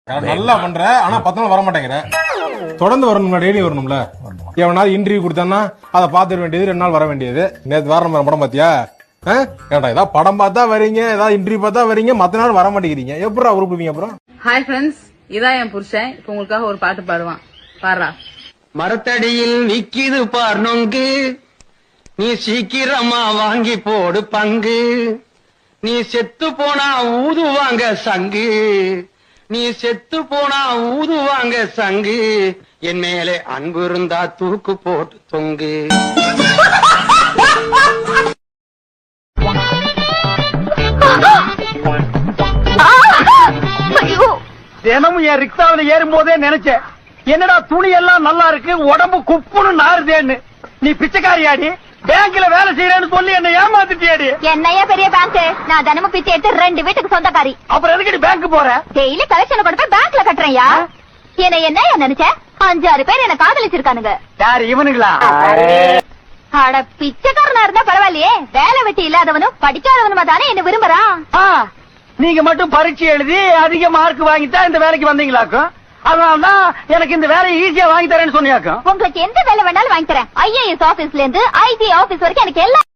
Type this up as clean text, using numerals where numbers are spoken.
நல்லா பண்ற ஆனா 10 நாள் வர மாட்டேங்கிற. தொடர்ந்து வரணும்ல, டெய்லி வரணும்ல. எவனாவது இன்டர்வியூ கொடுத்தான்னா அதை பாத்துட வேண்டியது, 2 நாள் வர வேண்டியது. நேற்று வாரம் படம் பாத்தியா? ஏன்டா ஏதாவது படம் பார்த்தா வரீங்க, ஏதாவது இன்டர்வியூ பார்த்தா வரீங்க, மத்த நாள் வர மாட்டேங்கிறீங்க. எப்படா உருப்பிங்க அப்புறம்? ஹாய் ஃப்ரெண்ட்ஸ், இதான் என் புருஷன். இப்ப உங்களுக்காக ஒரு பாட்டு பாடுவான், பாடுறா. மரத்தடியில் நிக்கிது பார் நொங்கு, நீ சீக்கிரமா வாங்கி போடு பங்கு. நீ செத்து போனா ஊதுவாங்க சங்கு, நீ செத்து போனா ஊதுவாங்க சங்கு. என் மேலே அன்பு இருந்தா தூக்கு போட்டு தொங்கு. தினமும் என் ரிக்ஷாவில ஏறும் போதே நினைச்சேன், என்னடா துணி எல்லாம் நல்லா இருக்கு, உடம்பு குப்புன்னு நாறுதேன்னு. நீ பிச்சைக்காரியாடி, பேங்க்ல வேலை செய்யறேன்னு சொல்லி என்ன ஏமாத்திட்டியாடி. என்னையா பெரிய பேங்க், நான் தினமும் பிச்சை எடுத்து 2 வீட்டுக்கு சொந்தக்காரி. அப்புறம் எதுக்கு பேங்க் போற? டெய்லி கலெக்ஷன் கொண்டு போய் பேங்க்ல கட்டுறேன்யா. என்ன நினைச்ச? 5-6 பேர் என்ன காதலிச்சிருக்கானுங்க. யாரு இவனுங்களா? அட பிச்சைக்காரனா இருந்தா பரவாயில்லையே, வேலை வெட்டி இல்லாதவனும் படிக்காதவனுமா தானே என்ன விரும்புறான். நீங்க மட்டும் பரீட்சை எழுதி அதிக மார்க் வாங்கிட்டா இந்த வேலைக்கு வந்தீங்களாக்கும். அதனாலதான் எனக்கு இந்த வேலையை ஈஸியா வாங்கி தரேன்னு சொன்னியாக்கும். உங்களுக்கு எந்த வேலை வேணாலும் வாங்கி தரேன். IAS ஆபீஸ்ல இருந்து IT ஆபீஸ் வரைக்கும் எனக்கு எல்லாம்